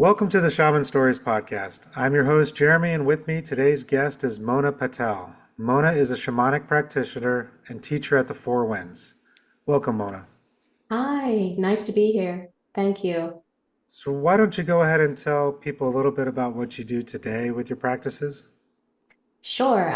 Welcome to the Shaman Stories podcast. I'm your host, Jeremy, and with me today's guest is Mona Patel. Mona is a shamanic practitioner and teacher at the Fourwinds. Welcome, Mona. Hi, nice to be here. Thank you. So, why don't you go ahead and tell people a little bit about what you do today with your practices? Sure,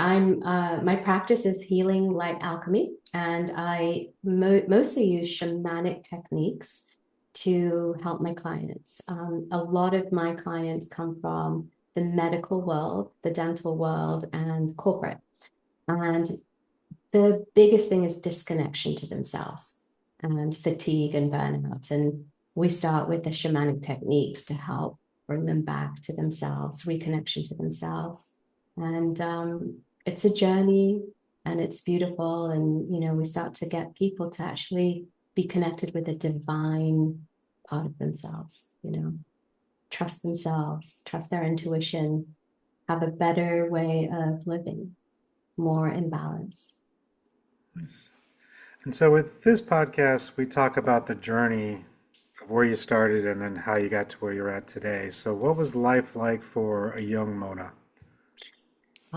my practice is healing light alchemy, and I mostly use shamanic techniques to help my clients. A lot of my clients come from the medical world, the dental world, and corporate. And the biggest thing is disconnection to themselves and fatigue and burnout. And we start with the shamanic techniques to help bring them back to themselves, reconnection to themselves. And it's a journey and it's beautiful. And, we start to get people to actually be connected with a divine part of themselves, trust themselves, trust their intuition, have a better way of living, more in balance. Nice. And so, with this podcast, we talk about the journey of where you started and then how you got to where you're at today. So, what was life like for a young Mona?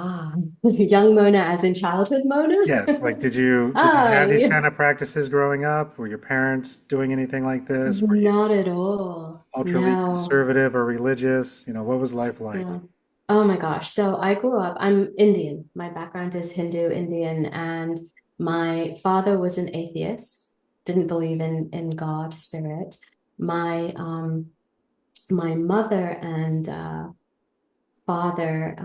Ah, young Mona as in childhood Mona? Yes, like did you Ah, have these yeah. kind of practices growing up? Were your parents doing anything like this? Were you Not at all. ultra No. conservative or religious? What was life like? So, oh my gosh. So I grew up, I'm Indian. My background is Hindu Indian, and my father was an atheist, didn't believe in God, spirit. My mother and father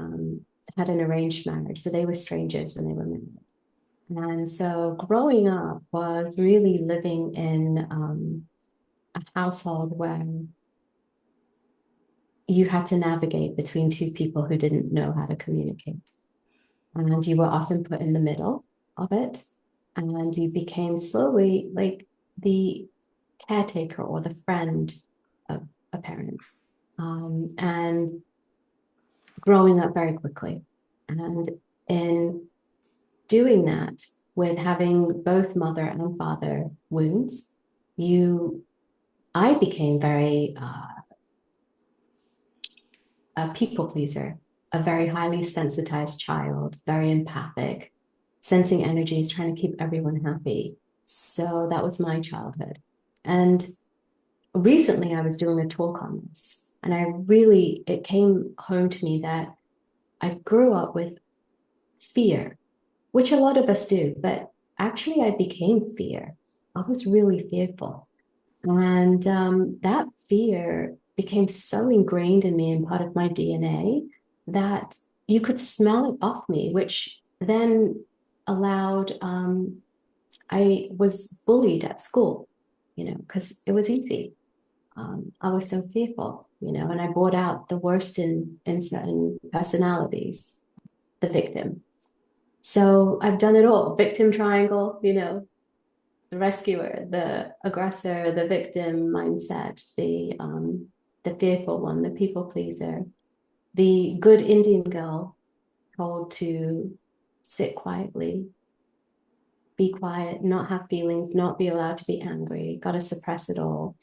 had an arranged marriage, so they were strangers when they were married. And so growing up was really living in a household where you had to navigate between two people who didn't know how to communicate. And you were often put in the middle of it. And you became slowly like the caretaker or the friend of a parent. And growing up very quickly. And in doing that, with having both mother and father wounds, you I became very a people pleaser, a very highly sensitized child, very empathic, sensing energies, trying to keep everyone happy. So that was my childhood. And recently I was doing a talk on this, and it came home to me that I grew up with fear, which a lot of us do, but actually I became fear. I was really fearful. And that fear became so ingrained in me and part of my DNA that you could smell it off me, which then allowed, I was bullied at school, because it was easy. I was so fearful, and I brought out the worst in certain personalities, the victim. So I've done it all, victim triangle, the rescuer, the aggressor, the victim mindset, the fearful one, the people pleaser, the good Indian girl told to sit quietly, be quiet, not have feelings, not be allowed to be angry, got to suppress it all,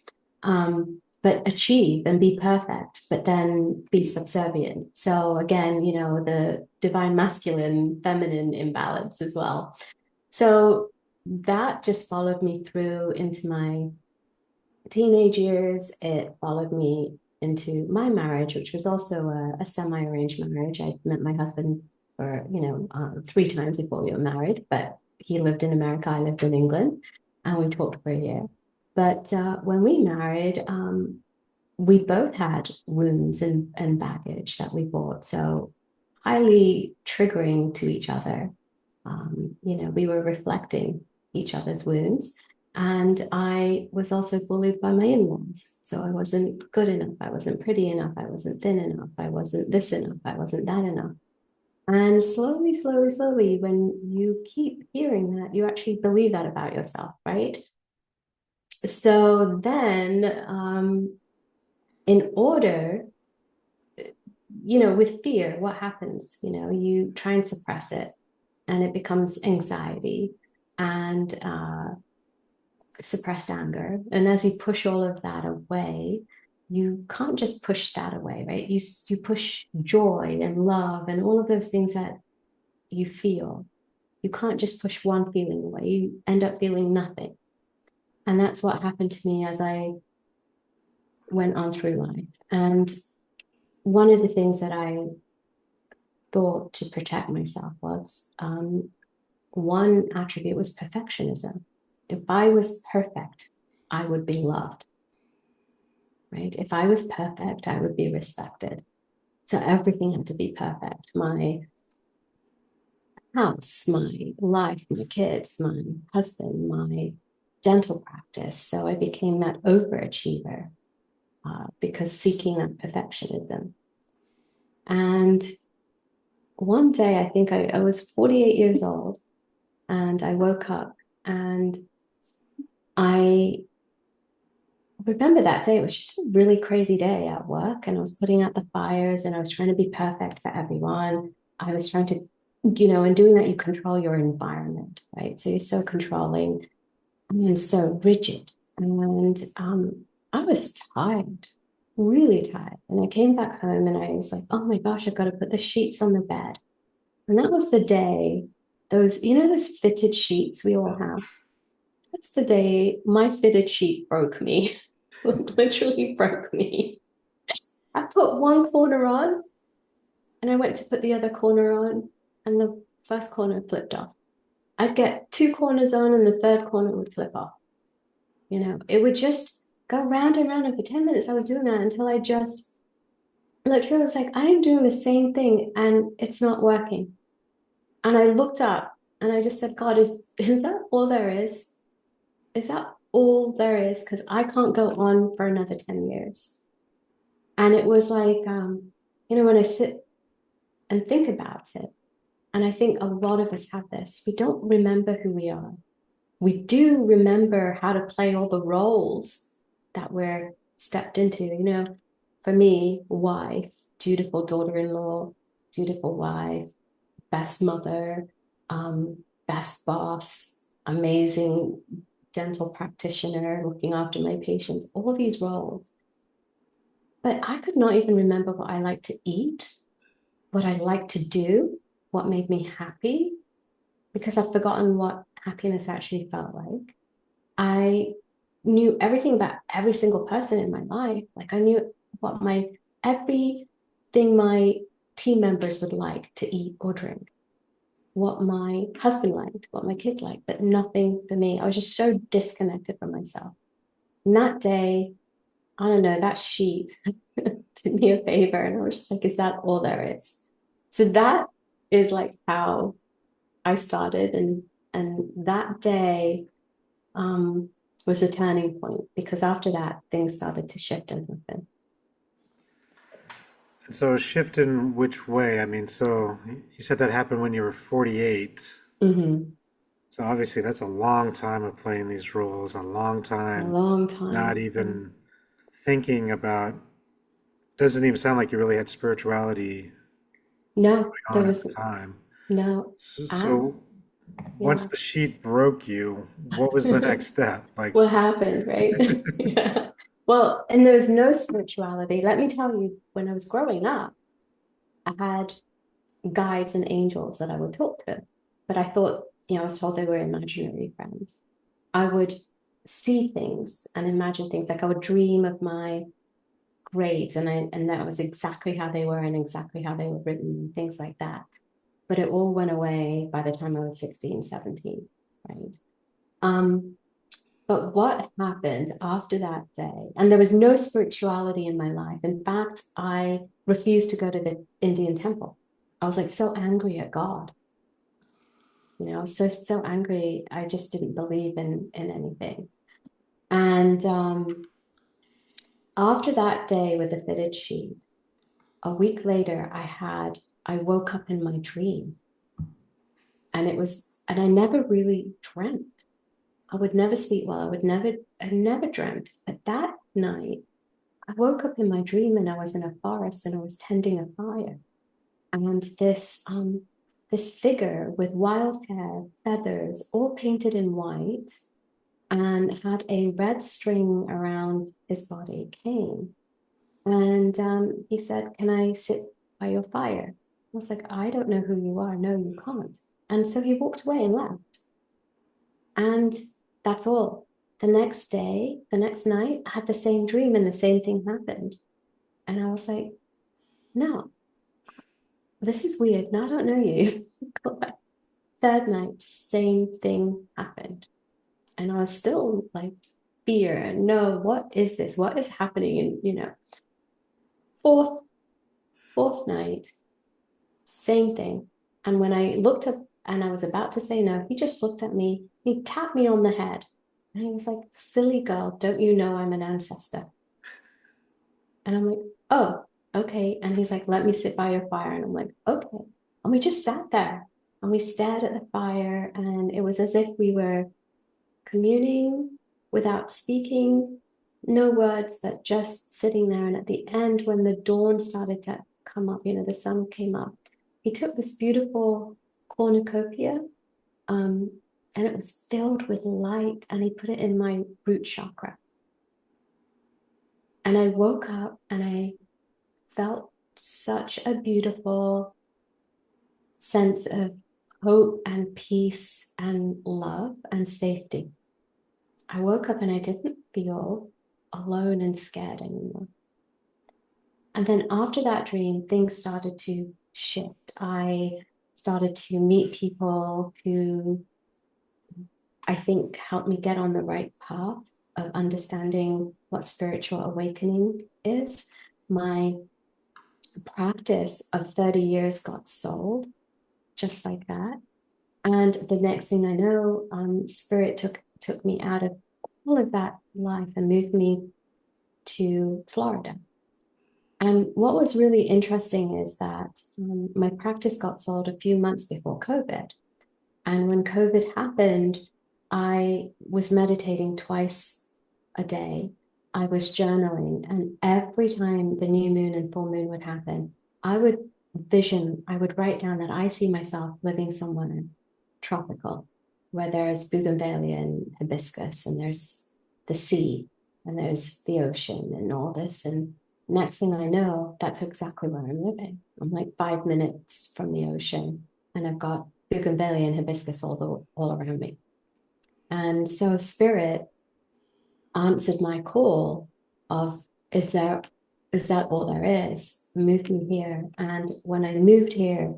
but achieve and be perfect, but then be subservient. So again, the divine masculine, feminine imbalance as well. So that just followed me through into my teenage years. It followed me into my marriage, which was also a semi-arranged marriage. I met my husband for, three times before we were married, but he lived in America, I lived in England, and we talked for a year. But when we married, we both had wounds and baggage that we brought. So highly triggering to each other. We were reflecting each other's wounds. And I was also bullied by my in-laws. So I wasn't good enough. I wasn't pretty enough. I wasn't thin enough. I wasn't this enough. I wasn't that enough. And slowly, slowly, slowly, when you keep hearing that, you actually believe that about yourself, right? So then, in order, with fear, what happens? You try and suppress it and it becomes anxiety and suppressed anger. And as you push all of that away, you can't just push that away, right? You push joy and love and all of those things that you feel. You can't just push one feeling away. You end up feeling nothing. And that's what happened to me as I went on through life. And one of the things that I thought to protect myself was one attribute was perfectionism. If I was perfect, I would be loved, right? If I was perfect, I would be respected. So everything had to be perfect. My house, my life, my kids, my husband, my dental practice. So I became that overachiever because seeking that perfectionism. And one day, I think I was 48 years old, and I woke up and I remember that day. It was just a really crazy day at work, and I was putting out the fires and I was trying to be perfect for everyone. I was trying to, in doing that, you control your environment, right? So you're so controlling and so rigid. And I was tired, really tired. And I came back home and I was like, oh my gosh, I've got to put the sheets on the bed. And that was the day, those fitted sheets we all have. That's the day my fitted sheet broke me, literally broke me. I put one corner on and I went to put the other corner on, and the first corner flipped off. I'd get two corners on and the third corner would flip off. It would just go round and round. And for 10 minutes, I was doing that until I just literally was like, I am doing the same thing and it's not working. And I looked up and I just said, God, is that all there is? Is that all there is? Because I can't go on for another 10 years. And it was like, when I sit and think about it, and I think a lot of us have this, we don't remember who we are. We do remember how to play all the roles that we're stepped into. For me, wife, dutiful daughter-in-law, dutiful wife, best mother, best boss, amazing dental practitioner, looking after my patients, all these roles. But I could not even remember what I like to eat, what I like to do, what made me happy, because I've forgotten what happiness actually felt like. I knew everything about every single person in my life. Like I knew what everything my team members would like to eat or drink, what my husband liked, what my kids liked, but nothing for me. I was just so disconnected from myself. And that day, I don't know, that sheet did me a favor. And I was just like, is that all there is? So that is like how I started. And that day was a turning point, because after that, things started to shift and happen. And so a shift in which way? I mean, so you said that happened when you were 48. Mm-hmm. So obviously that's a long time of playing these roles, a long A time long not time. Yeah. even thinking about, doesn't even sound like you really had spirituality No, there on at the was time. no, ah, So once yeah. the sheet broke you, what was the next step? Like, What happened, right? Yeah. Well, and there was no spirituality. Let me tell you, when I was growing up, I had guides and angels that I would talk to, but I thought, I was told they were imaginary friends. I would see things and imagine things. Like I would dream of my grades, and that was exactly how they were and exactly how they were written and things like that. But it all went away by the time I was 16, 17, right? Um, but what happened after that day? And there was no spirituality in my life. In fact, I refused to go to the Indian temple. I was like so angry at God, so angry. I just didn't believe in anything. And after that day with the fitted sheet, a week later, I woke up in my dream, and I never really dreamt. I would never sleep well. I never dreamt. But that night, I woke up in my dream and I was in a forest and I was tending a fire. And this figure with wild hair, feathers, all painted in white, and had a red string around his body came. And he said, "Can I sit by your fire?" I was like, "I don't know who you are. No, you can't." And so he walked away and left. And that's all. The next day, the next night, I had the same dream and the same thing happened. And I was like, "No, this is weird. No, I don't know you." Third night, same thing happened. And I was still like, fear, no, what is this? What is happening? And fourth, fourth night, same thing. And when I looked up and I was about to say no, he just looked at me, he tapped me on the head. And he was like, "Silly girl, don't you know I'm an ancestor?" And I'm like, "Oh, okay." And he's like, "Let me sit by your fire." And I'm like, "Okay." And we just sat there and we stared at the fire. And it was as if we were communing without speaking, no words, but just sitting there. And at the end, when the dawn started to come up, the sun came up, he took this beautiful cornucopia, and it was filled with light, and he put it in my root chakra. And I woke up and I felt such a beautiful sense of hope and peace and love and safety. I woke up and I didn't feel alone and scared anymore. And then after that dream, things started to shift. I started to meet people who I think helped me get on the right path of understanding what spiritual awakening is. My practice of 30 years got sold just like that. And the next thing I know, spirit took me out of all of that life and moved me to Florida. And what was really interesting is that my practice got sold a few months before COVID. And when COVID happened, I was meditating twice a day. I was journaling. And every time the new moon and full moon would happen, I would write down that I see myself living somewhere tropical, where there's bougainvillea and hibiscus, and there's the sea, and there's the ocean, and all this. And next thing I know, that's exactly where I'm living. I'm like 5 minutes from the ocean, and I've got bougainvillea and hibiscus all around me. And so spirit answered my call of, is that all there is? Moved me here. And when I moved here,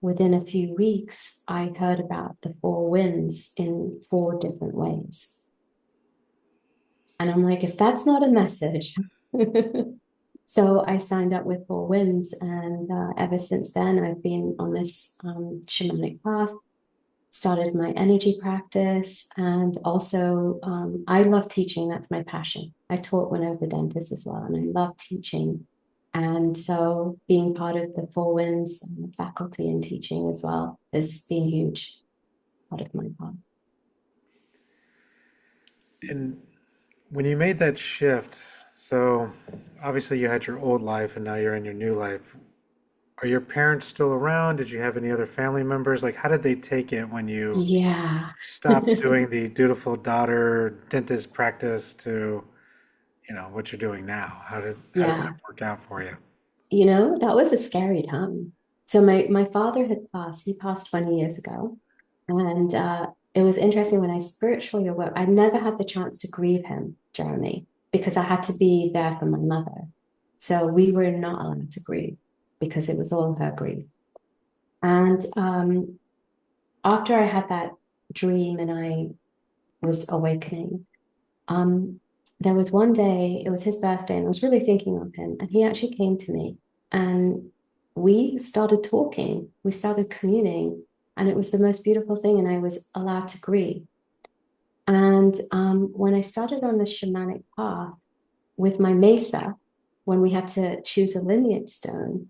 within a few weeks, I heard about the Fourwinds in 4 different ways. And I'm like, if that's not a message. So I signed up with Fourwinds, and ever since then, I've been on this shamanic path, started my energy practice, and also I love teaching. That's my passion. I taught when I was a dentist as well, and I love teaching. And so being part of the Fourwinds and the faculty and teaching as well has been huge part of my path. And when you made that shift, so obviously you had your old life and now you're in your new life. Are your parents still around? Did you have any other family members? Like, how did they take it when you Yeah. stopped doing the dutiful daughter dentist practice to, what you're doing now? How did that Yeah. work out for you? That was a scary time. So my father had passed. He passed 20 years ago. And it was interesting when I spiritually awoke. I never had the chance to grieve him, Jeremy, because I had to be there for my mother. So we were not allowed to grieve because it was all her grief. And after I had that dream and I was awakening, um, there was one day, it was his birthday, and I was really thinking of him. And he actually came to me and we started talking, we started communing, and it was the most beautiful thing. And I was allowed to grieve. And when I started on the shamanic path with my mesa, when we had to choose a lineage stone,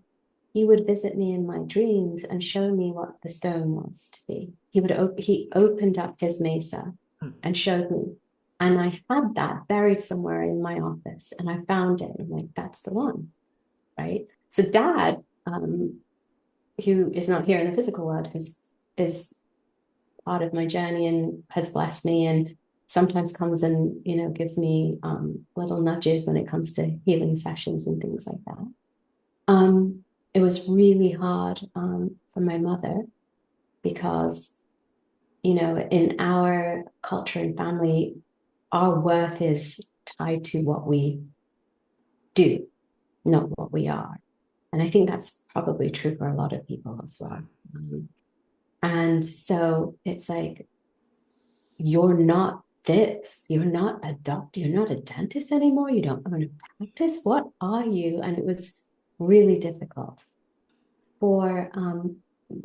he would visit me in my dreams and show me what the stone was to be. He opened up his mesa Hmm. and showed me. And I had that buried somewhere in my office, and I found it. I'm like, that's the one, right? So dad, who is not here in the physical world, is part of my journey and has blessed me. And sometimes comes and, gives me little nudges when it comes to healing sessions and things like that. It was really hard for my mother because, in our culture and family, our worth is tied to what we do, not what we are. And I think that's probably true for a lot of people as well. And so it's like, you're not this, you're not a doctor, you're not a dentist anymore, you don't own a practice. What are you? And it was really difficult. For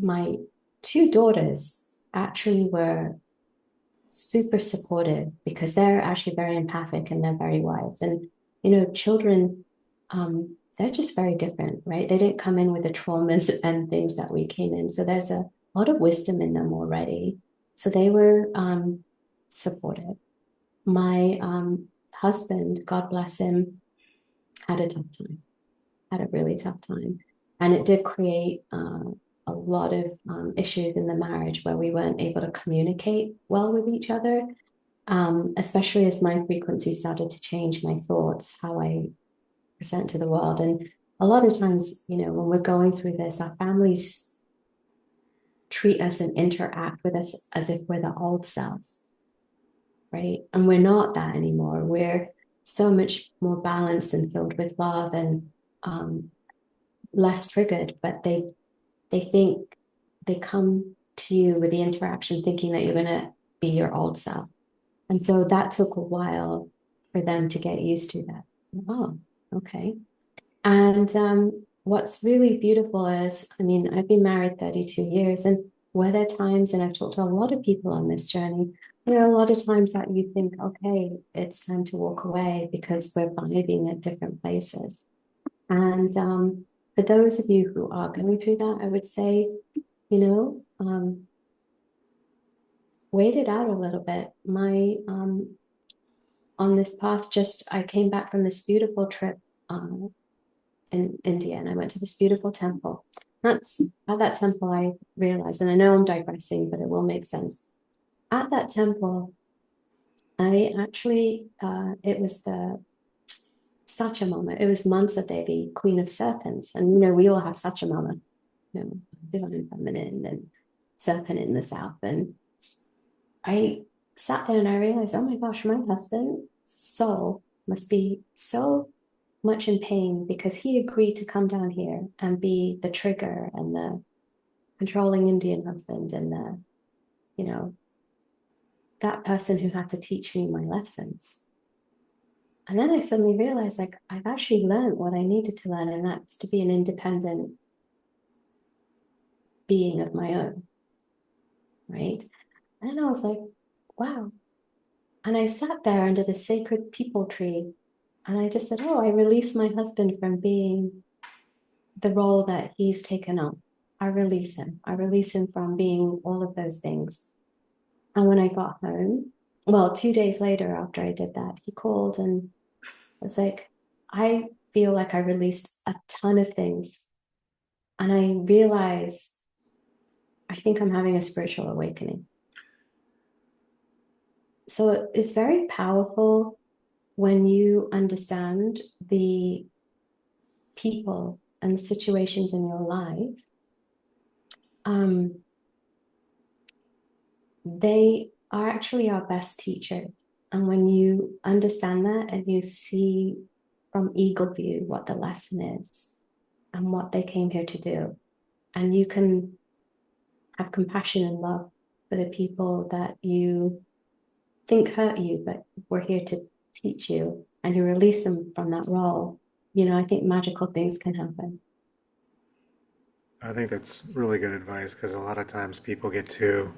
my two daughters, actually were super supportive because they're actually very empathic and they're very wise. And, children, they're just very different, right? They didn't come in with the traumas and things that we came in. So there's a lot of wisdom in them already. So they were supportive. My husband, God bless him, had a tough time, had a really tough time. And it did create a lot of issues in the marriage where we weren't able to communicate well with each other, especially as my frequency started to change, my thoughts, how I present to the world. And a lot of times, when we're going through this, our families treat us and interact with us as if we're the old selves, right? And we're not that anymore. We're so much more balanced and filled with love and less triggered, but they think they come to you with the interaction thinking that you're going to be your old self. And so that took a while for them to get used to that. Oh, okay. And what's really beautiful is, I mean, I've been married 32 years, and were there times, and I've talked to a lot of people on this journey, there are a lot of times that you think, okay, it's time to walk away because we're vibing at different places. And for those of you who are going through that, I would say, wait it out a little bit. My on this path, just I came back from this beautiful trip in India, and I went to this beautiful temple. That's at that temple I realized, and I know I'm digressing, but it will make sense. At that temple, I actually it was the Sachamama. It was Mansa Devi, Queen of Serpents, and we all have Sachamama, divine feminine and serpent in the south. And I sat there and I realized, oh my gosh, my husband's soul must be so much in pain because he agreed to come down here and be the trigger and the controlling Indian husband and you know, that person who had to teach me my lessons. And then I suddenly realized, like, I've actually learned what I needed to learn, and that's to be an independent being of my own, right? And then I was like, wow. And I sat there under the sacred people tree and I just said, oh, I release my husband from being the role that he's taken on. I release him. I release him from being all of those things. And when I got home, well, 2 days later after I did that, he called and was like, I feel like I released a ton of things. And I realize I think I'm having a spiritual awakening. So it's very powerful when you understand the people and situations in your life. They are actually our best teachers. And when you understand that and you see from eagle view what the lesson is and what they came here to do, and you can have compassion and love for the people that you think hurt you, but we're here to teach you, and you release them from that role, I think magical things can happen. I think that's really good advice because a lot of times people get too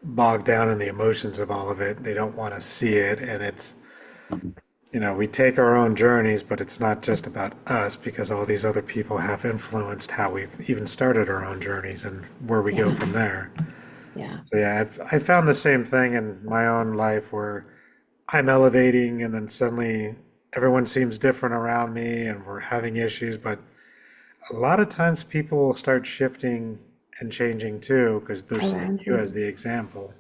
bogged down in the emotions of all of it. They don't want to see it. And we take our own journeys, but it's not just about us because all these other people have influenced how we've even started our own journeys and where we go Yeah. from there. Yeah. So yeah, I found the same thing in my own life where I'm elevating and then suddenly everyone seems different around me and we're having issues. But a lot of times people start shifting and changing too because they're seeing Around you as you. the example.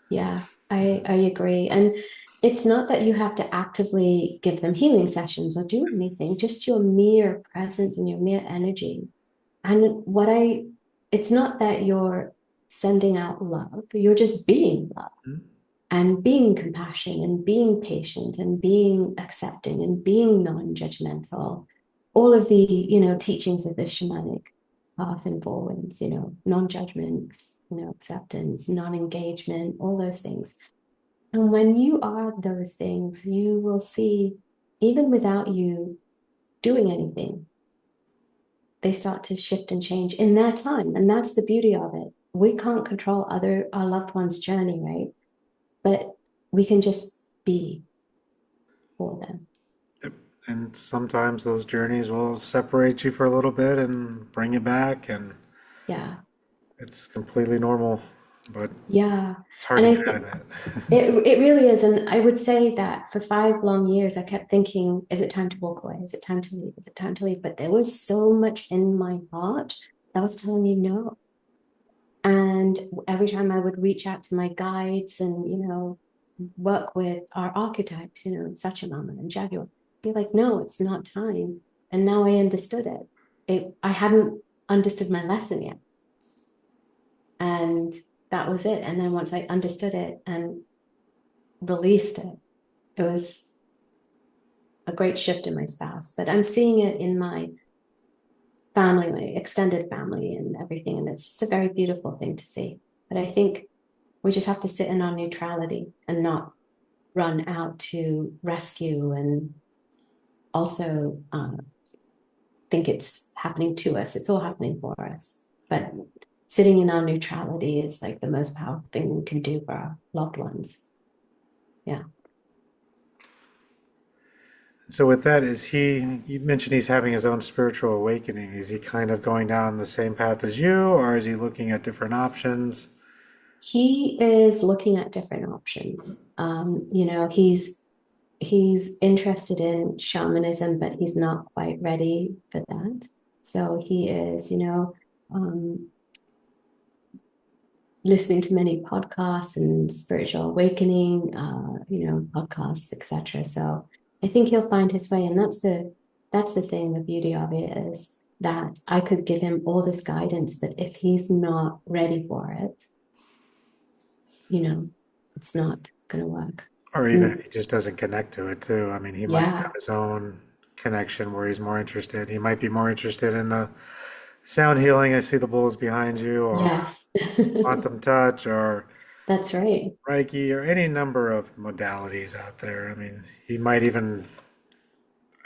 Yeah. I agree. And it's not that you have to actively give them healing sessions or do anything, just your mere presence and your mere energy. And it's not that you're sending out love, you're just being love Mhm. and being compassion and being patient and being accepting and being non-judgmental. All of the, teachings of the shamanic path and Fourwinds, non-judgment, acceptance, non-engagement, all those things. And when you are those things, you will see, even without you doing anything, they start to shift and change in their time. And that's the beauty of it. We can't control our loved one's journey, right? But we can just be for them. Yep. And sometimes those journeys will separate you for a little bit and bring you back, and Yeah. it's completely normal, but Yeah. it's hard And to I get out think of that. it really is. And I would say that for 5 long years, I kept thinking, is it time to walk away? Is it time to leave? Is it time to leave? But there was so much in my heart that was telling me no. And every time I would reach out to my guides and, work with our archetypes, Sachamama and Jaguar, be like, no, it's not time. And now I understood it. I hadn't understood my lesson yet. And that was it. And then once I understood it and released it, it was a great shift in my spouse. But I'm seeing it in my family, my extended family, and everything. And it's just a very beautiful thing to see. But I think we just have to sit in our neutrality and not run out to rescue and also think it's happening to us. It's all happening for us. But sitting in our neutrality is like the most powerful thing we can do for our loved ones. Yeah. So with that, you mentioned he's having his own spiritual awakening. Is he kind of going down the same path as you, or is he looking at different options? He is looking at different options. He's interested in shamanism, but he's not quite ready for that. So he is, um, listening to many podcasts and spiritual awakening, podcasts, etc. So I think he'll find his way, and that's the thing. The beauty of it is that I could give him all this guidance, but if he's not ready for it, you know, it's not going to work. Or even if Mm, he just doesn't connect to it too. I mean, he might have yeah. his own connection where he's more interested. He might be more interested in the sound healing. I see the bulls behind you, or Yes. quantum touch, or That's right. Reiki, or any number of modalities out there. I mean, he might even,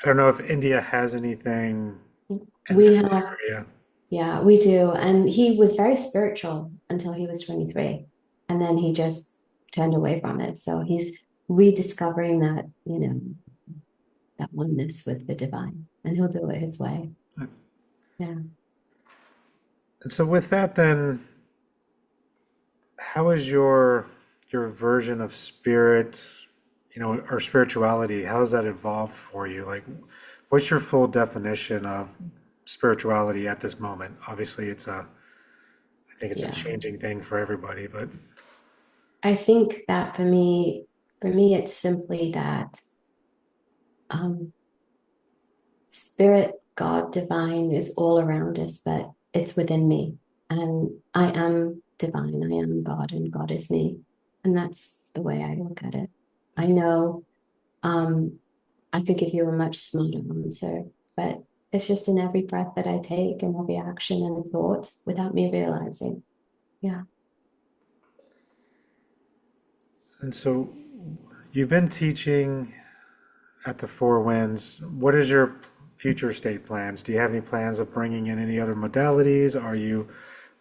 I don't know if India has anything in We that have, area. yeah, we do. And he was very spiritual until he was 23. And then he just turned away from it. So he's rediscovering that oneness with the divine. And he'll do it his way. Yeah. And so with that, then, how is your version of spirit, or spirituality, how has that evolved for you? Like, what's your full definition of spirituality at this moment? Obviously, I think it's a Yeah. changing thing for everybody, but I think that for me, it's simply that um, spirit, God, divine is all around us, but it's within me. And I am divine, I am God, and God is me. And that's the way I look at it. I know um, I could give you a much smarter answer, but it's just in every breath that I take and every action and thought without me realizing. Yeah. and so you've been teaching at the Four Winds. What is your future state plans? Do you have any plans of bringing in any other modalities? Are you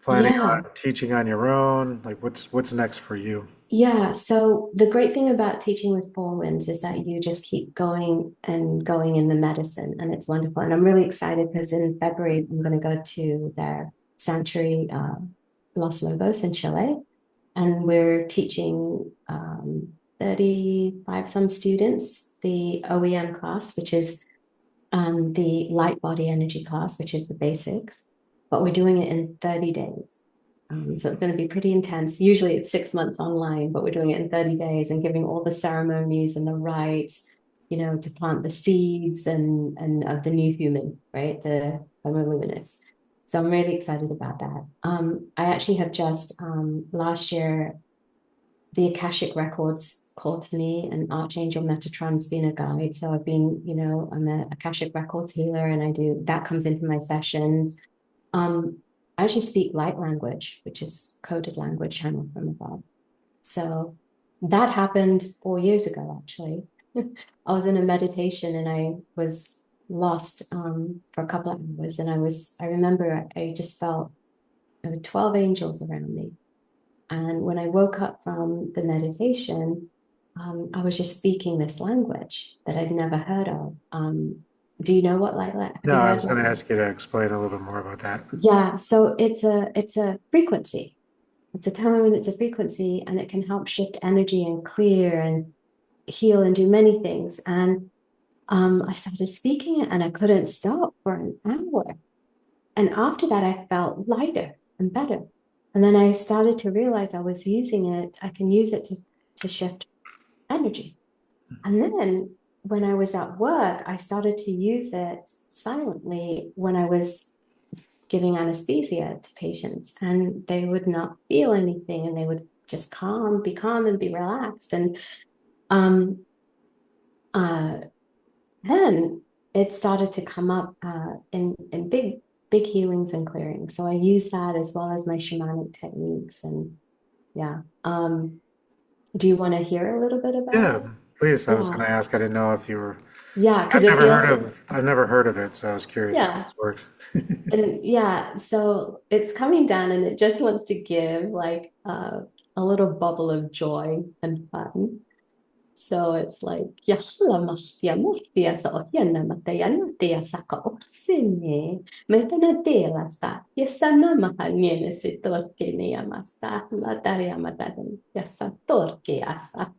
planning Yeah. on teaching on your own? Like, what's next for you? Yeah, so the great thing about teaching with Fourwinds is that you just keep going and going in the medicine, and it's wonderful. And I'm really excited because in February I'm going to go to their sanctuary, Los Lobos in Chile, and we're teaching 35 some students the OEM class, which is the light body energy class, which is the basics, but we're doing it in 30 days. So it's going to be pretty intense. Usually it's 6 months online, but we're doing it in 30 days and giving all the ceremonies and the rites, to plant the seeds and of the new human, right? The Homo luminous. So I'm really excited about that. I actually have just last year, the Akashic Records called to me, and Archangel Metatron's been a guide. So I've been, I'm an Akashic Records healer, and I do that comes into my sessions. I actually speak light language, which is coded language channeled from above. So that happened 4 years ago, actually. I was in a meditation and I was lost for a couple of hours. And I remember I just felt there were 12 angels around me. And when I woke up from the meditation, I was just speaking this language that I'd never heard of. Do you know what have No, you I heard was going to light? ask you to explain a little bit more about that. Yeah, so it's a frequency. It's a tone, it's a frequency, and it can help shift energy and clear and heal and do many things. And I started speaking it and I couldn't stop for an hour. And after that, I felt lighter and better. And then I started to realize I was using it, I can use it to shift energy. And then when I was at work, I started to use it silently when I was giving anesthesia to patients, and they would not feel anything and they would just be calm and be relaxed. And um, uh, then it started to come up in big healings and clearings. So I use that as well as my shamanic techniques. And yeah. Do you want to hear a little bit about Yeah, it? please. I was Yeah. going to ask. I didn't know if you were. Yeah, because it feels, I've never heard of it, so I was curious how yeah. this works. And yeah, so it's coming down and it just wants to give like a little bubble of joy and fun. So it's like, "Yahla mahtia muhtia sa ohiana mataya natia sa ka oksini. Metana tela sa. Yesana mahanyene si torke ni amasa. La daria matadan. Yasa torke asa."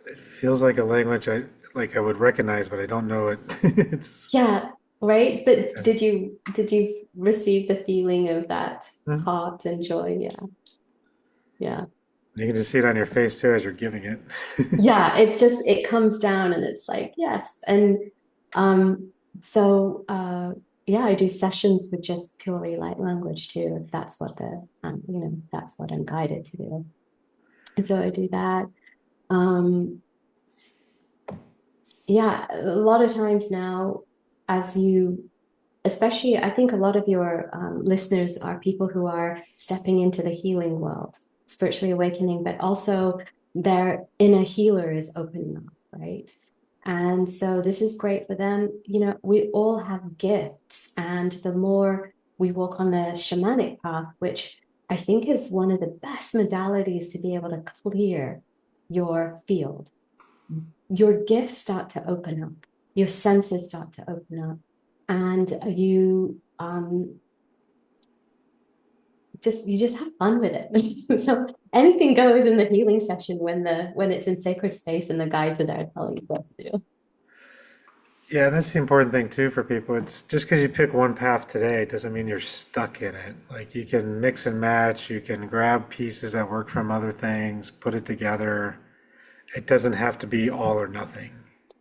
It feels like a language I would recognize, but I don't know it. It's Yeah, right. But did you receive the feeling of that you heart and joy? Yeah. Yeah. can just see it on your face too as you're giving it. Yeah, it comes down and it's like, yes. And um so yeah, I do sessions with just purely light language too, if that's what that's what I'm guided to do. And so I do that. Um yeah, a lot of times now, as you especially, I think a lot of your listeners are people who are stepping into the healing world, spiritually awakening, but also their inner healer is opening up, right? And so this is great for them. We all have gifts, and the more we walk on the shamanic path, which I think is one of the best modalities to be able to clear your field, your gifts start to open up, your senses start to open up, and you just have fun with it. So anything goes in the healing session when it's in sacred space and the guides are there telling you what to do. Yeah, that's the important thing too for people. It's just because you pick one path today doesn't mean you're stuck in it. Like you can mix and match, you can grab pieces that work from other things, put it together. It doesn't have to be all or nothing,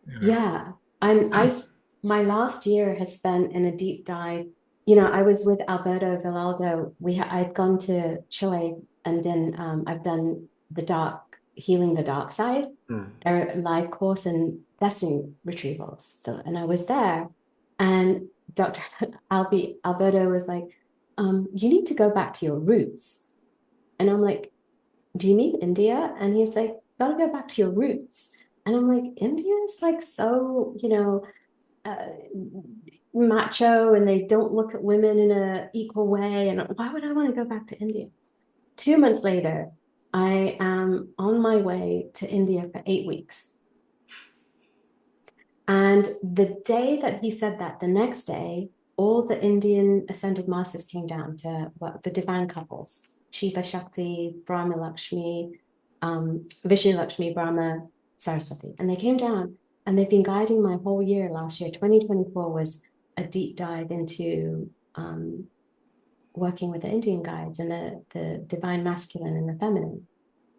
you know. Yeah. I've my last year has spent in a deep dive. I was with Alberto Villaldo. I'd gone to Chile, and then I've done the dark healing the dark side, Hmm. a live course in destiny retrievals. And I was there, and Dr. Alberto was like, you need to go back to your roots. And I'm like, do you mean India? And he's like, gotta go back to your roots. And I'm like, India is like so, uh, macho, and they don't look at women in a equal way. And why would I want to go back to India? 2 months later, I am on my way to India for 8 weeks. And the day that he said that, the next day, all the Indian ascended masters came down to the divine couples, Shiva Shakti, Brahma Lakshmi, Vishnu Lakshmi, Brahma Saraswati. And they came down and they've been guiding my whole year last year. 2024 was a deep dive into working with the Indian guides and the divine masculine and the feminine,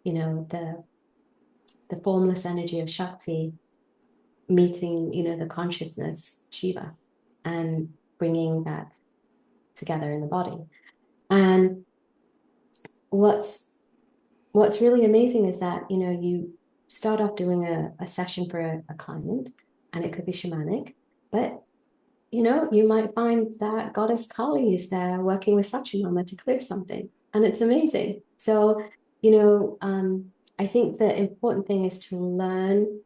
the formless energy of Shakti meeting, the consciousness Shiva, and bringing that together in the body. And what's really amazing is that, you start off doing a session for a client, and it could be shamanic, but you might find that goddess Kali is there working with Sachamama to clear something, and it's amazing. So, I think the important thing is to learn.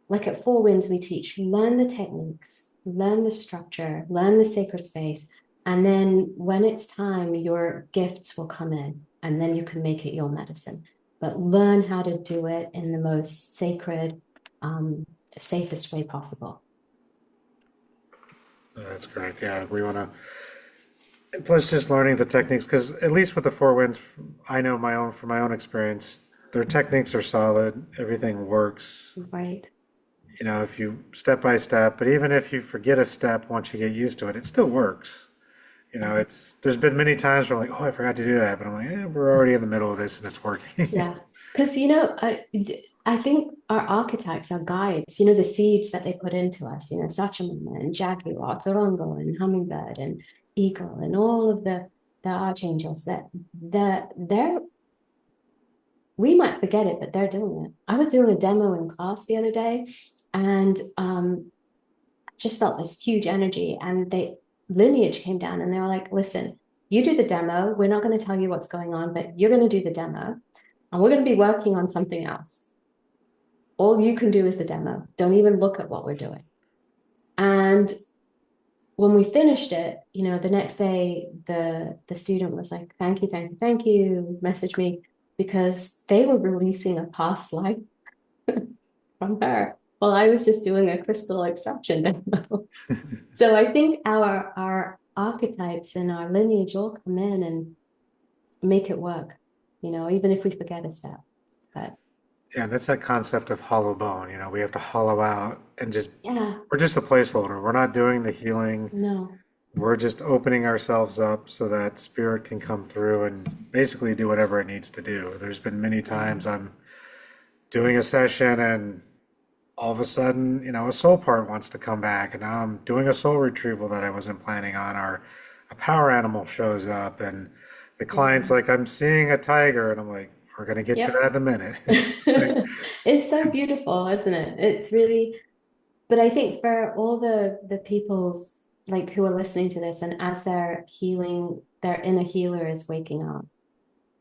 Like at Fourwinds, we teach learn the techniques, learn the structure, learn the sacred space, and then when it's time, your gifts will come in, and then you can make it your medicine. But learn how to do it in the most sacred, safest way possible. That's correct. Yeah, we want to. Plus, just learning the techniques, because at least with the Four Winds, I know from my own experience, their techniques are solid. Everything works. Right. If you step by step, but even if you forget a step, once you get used to it, it still works. There's been many times where I'm like, oh, I forgot to do that, but I'm like, we're already in the middle of this and it's working. Yeah. Because, I think our archetypes, our guides, the seeds that they put into us, Sachamama and Jaguar, Torongo and Hummingbird and Eagle and all of the archangels they're we might forget it, but they're doing it. I was doing a demo in class the other day, and just felt this huge energy, and lineage came down, and they were like, listen, you do the demo, we're not going to tell you what's going on, but you're going to do the demo, and we're going to be working on something else. All you can do is the demo. Don't even look at what we're doing. And when we finished it, the next day, the student was like, thank you, thank you, thank you, message me, because they were releasing a past life from her while I was just doing a crystal extraction demo. So I think our archetypes and our lineage all come in and make it work, even if we forget a step. But Yeah, that's that concept of hollow bone. We have to hollow out and yeah, we're just a placeholder. We're not doing the healing. no, We're just opening ourselves up so that spirit can come through and basically do whatever it needs to do. There's been many times I'm doing a session and all of a sudden, a soul part wants to come back, and now I'm doing a soul retrieval that I wasn't planning on, or a power animal shows up, and the client's yeah, like, I'm seeing a tiger, and I'm like, we're gonna get to yep. that in a minute. It's like, It's so beautiful, isn't it? It's really, but I think for all the people's like who are listening to this, and as they're healing, their inner healer is waking up,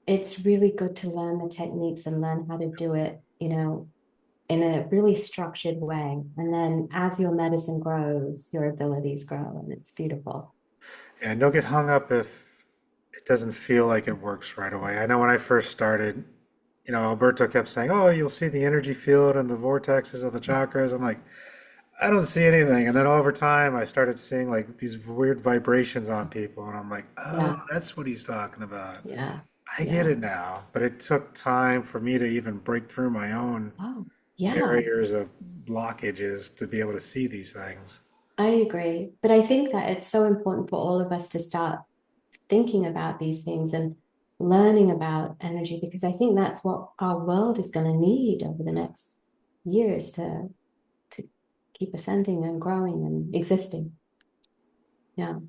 it's really good to learn the techniques and learn how to do it, in a really structured way. And then as your medicine grows, your abilities grow, and it's beautiful. and don't get hung up if it doesn't feel like it works right away. I know when I first started, Alberto kept saying, "Oh, you'll see the energy field and the vortexes of the chakras." I'm like, I don't see anything. And then over time, I started seeing like these weird vibrations on people, and I'm like, oh, Yeah, that's what he's talking about. yeah, I get yeah. it now. But it took time for me to even break through my own Oh, yeah, barriers of blockages to be able to see these things. I agree. But I think that it's so important for all of us to start thinking about these things and learning about energy, because I think that's what our world is going to need over the next years to keep ascending and growing and existing. Yeah.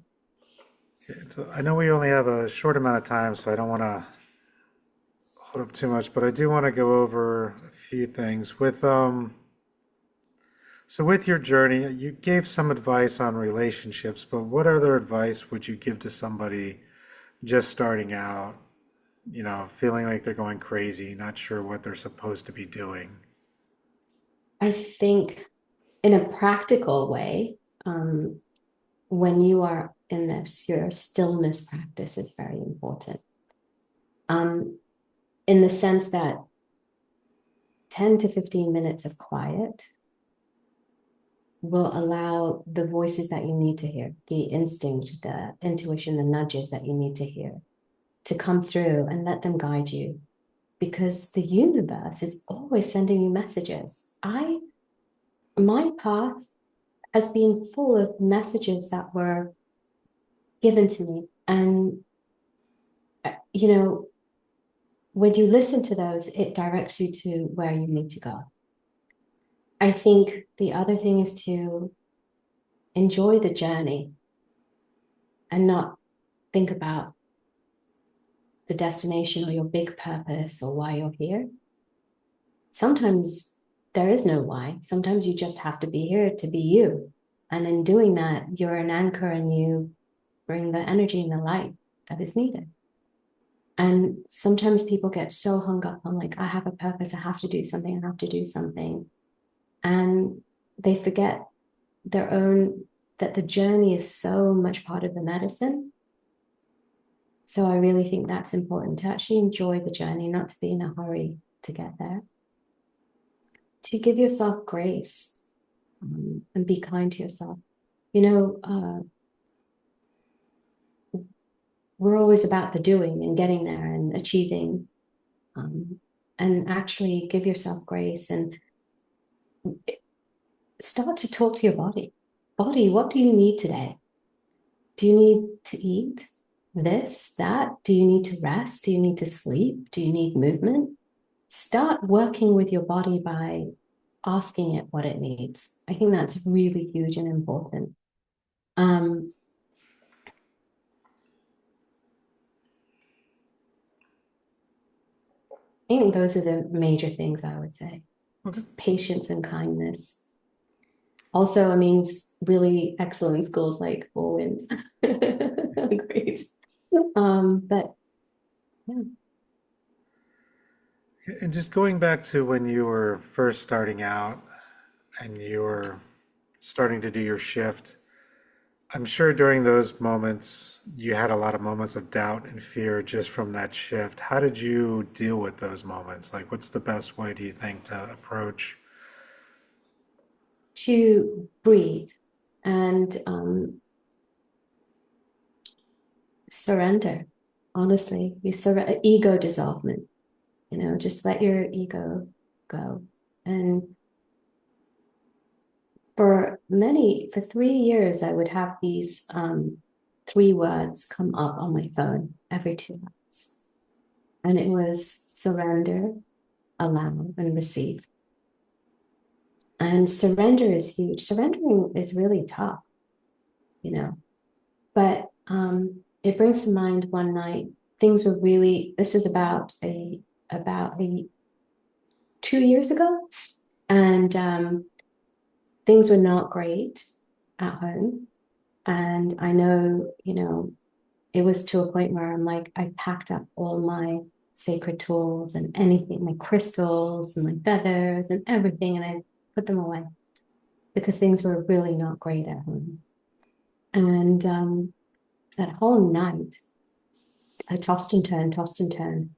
Okay, so I know we only have a short amount of time, so I don't want to hold up too much, but I do want to go over a few things so with your journey, you gave some advice on relationships, but what other advice would you give to somebody just starting out, feeling like they're going crazy, not sure what they're supposed to be doing? I think in a practical way, um, when you are in this, your stillness practice is very important. Um, in the sense that 10 to 15 minutes of quiet will allow the voices that you need to hear, the instinct, the intuition, the nudges that you need to hear to come through and let them guide you. Because the universe is always sending you messages. My path has been full of messages that were given to me. And, you know, when you listen to those, it directs you to where you need to go. I think the other thing is to enjoy the journey and not think about the destination or your big purpose or why you're here. Sometimes there is no why. Sometimes you just have to be here to be you. And in doing that, you're an anchor and you bring the energy and the light that is needed. And sometimes people get so hung up on, like, I have a purpose, I have to do something, I have to do something. And they forget their own, that the journey is so much part of the medicine. So I really think that's important, to actually enjoy the journey, not to be in a hurry to get there, to give yourself grace, and be kind to yourself. You know, we're always about the doing and getting there and achieving, and actually give yourself grace and start to talk to your body. Body, what do you need today? Do you need to eat this, that? Do you need to rest? Do you need to sleep? Do you need movement? Start working with your body by asking it what it needs. I think that's really huge and important. Um, I think those are the major things I would say. Okay. Patience and kindness. Also, I mean, really excellent schools like Fourwinds. Great. But yeah. And just going back to when you were first starting out and you were starting to do your shift, I'm sure during those moments you had a lot of moments of doubt and fear just from that shift. How did you deal with those moments? Like, what's the best way, do you think, to approach? To breathe and surrender. Honestly, you surrender ego dissolvement. You know, just let your ego go. And for 3 years, I would have these three words come up on my phone every 2 hours. And it was surrender, allow, and receive. And surrender is huge. Surrendering is really tough, you know. But it brings to mind one night, things were really, this was about 2 years ago. And things were not great at home. And I know, you know, it was to a point where I'm like, I packed up all my sacred tools and anything, my crystals and my feathers and everything, and I put them away because things were really not great at home. And that whole night, I tossed and turned, tossed and turned.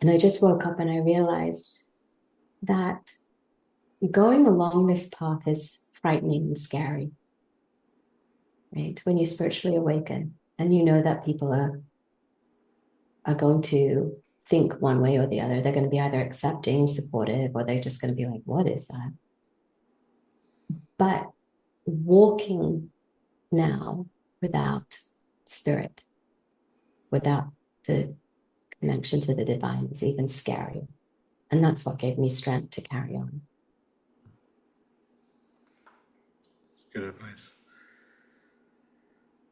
And I just woke up and I realized that going along this path is frightening and scary, right? When you spiritually awaken and you know that people are going to think one way or the other. They're going to be either accepting, supportive, or they're just going to be like, what is that? But walking now without spirit, without the connection to the divine is even scarier. And that's what gave me strength to carry on. It's good advice.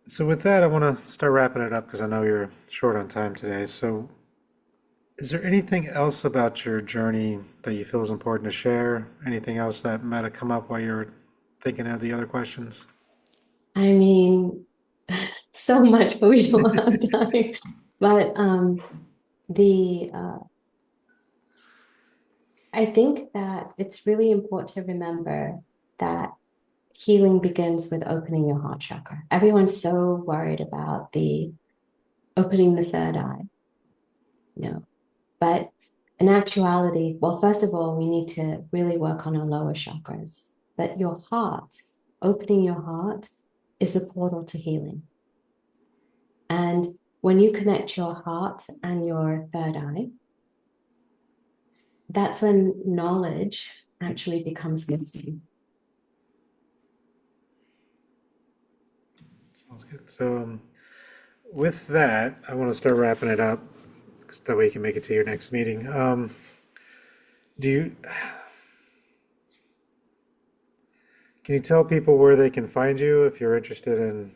So with that, I want to start wrapping it up because I know you're short on time today. So is there anything else about your journey that you feel is important to share? Anything else that might have come up while you're thinking of the other questions? I mean, so much, but we don't have time. But the I think that it's really important to remember that healing begins with opening your heart chakra. Everyone's so worried about the opening the third eye, you know, but in actuality, well, first of all, we need to really work on our lower chakras. But your heart, opening your heart, is the portal to healing. And when you connect your heart and your third eye, that's when knowledge actually becomes wisdom. Sounds good. So, with that, I want to start wrapping it up, 'cause that way you can make it to your next meeting. Do you can you tell people where they can find you if they're interested in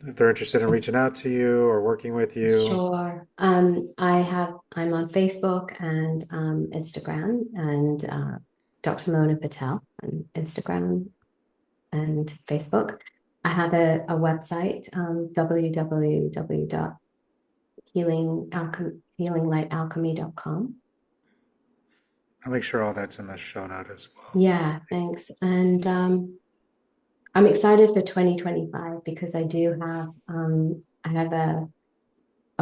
reaching out to you or working with you? Sure. I'm on Facebook and Instagram and Dr. Mona Patel on Instagram and Facebook. I have a website, www.healinglightalchemy.com. I'll make sure all that's in the show note as well. Yeah, thanks. And I'm excited for 2025 because I have a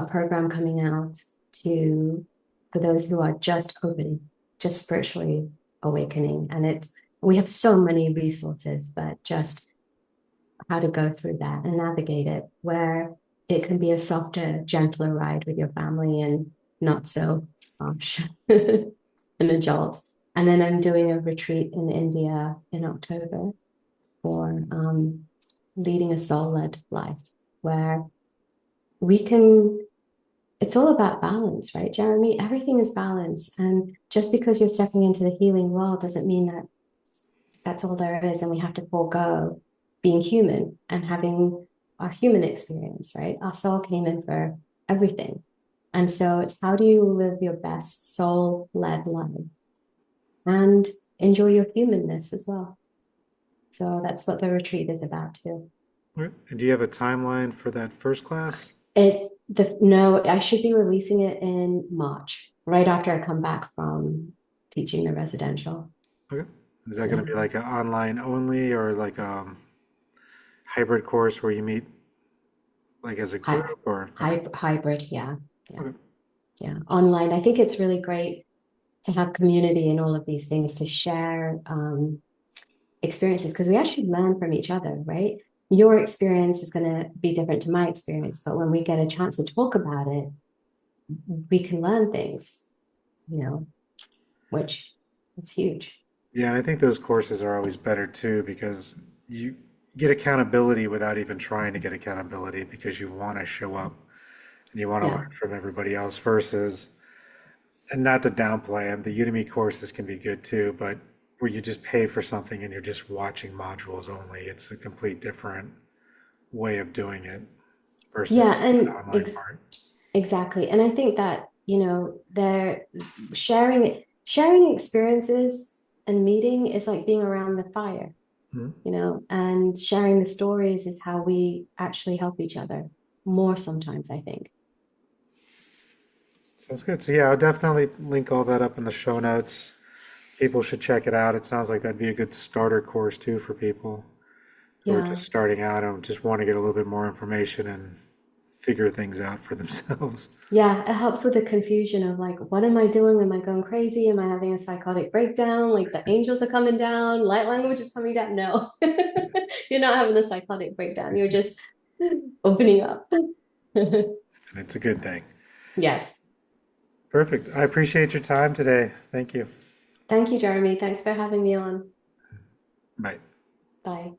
program coming out for those who are just opening, just spiritually awakening. And we have so many resources, but just how to go through that and navigate it, where it can be a softer, gentler ride with your family and not so harsh and a jolt. And then I'm doing a retreat in India in October for leading a soul-led life, where we can it's all about balance, right, Jeremy? Everything is balance. And just because you're stepping into the healing world doesn't mean that that's all there is. And we have to forego being human and having our human experience, right? Our soul came in for everything. And so it's how do you live your best soul-led life and enjoy your humanness as well. So that's what the retreat is about too. Okay. And do you have a timeline for that first class? No, I should be releasing it in March, right after I come back from teaching the residential. Okay. Is that going Yeah. to be like an online only or like a hybrid course where you meet like as a Hy group or okay. Hybrid, yeah. Yeah. Okay. Yeah. Online. I think it's really great to have community and all of these things to share experiences because we actually learn from each other, right? Your experience is going to be different to my experience, but when we get a chance to talk about it, we can learn things, you know, which is huge. Yeah, and I think those courses are always better too because you get accountability without even trying to get accountability because you want to show up and you want to Yeah. learn from everybody else versus, and not to downplay them, the Udemy courses can be good too, but where you just pay for something and you're just watching modules only, it's a complete different way of doing it Yeah, versus an and online part. exactly. And I think that, they're sharing experiences and meeting is like being around the fire, Mhm. and sharing the stories is how we actually help each other more sometimes, I think. Sounds good. So yeah, I'll definitely link all that up in the show notes. People should check it out. It sounds like that'd be a good starter course too for people who are Yeah. just starting out and just want to get a little bit more information and figure things out for themselves. Yeah, it helps with the confusion of like, what am I doing? Am I going crazy? Am I having a psychotic breakdown? Like the angels are coming down, light language is coming down. No, you're not having a psychotic breakdown. You're just opening up. And it's a good thing. Yes. Perfect. I appreciate your time today. Thank you. Thank you, Jeremy. Thanks for having me on. Bye. Bye.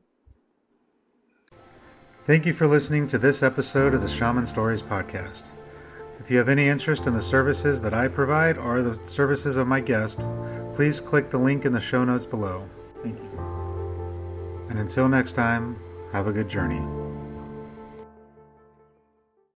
Thank you for listening to this episode of the Shaman Stories podcast. If you have any interest in the services that I provide or the services of my guest, please click the link in the show notes below. Thank you. And until next time, have a good journey.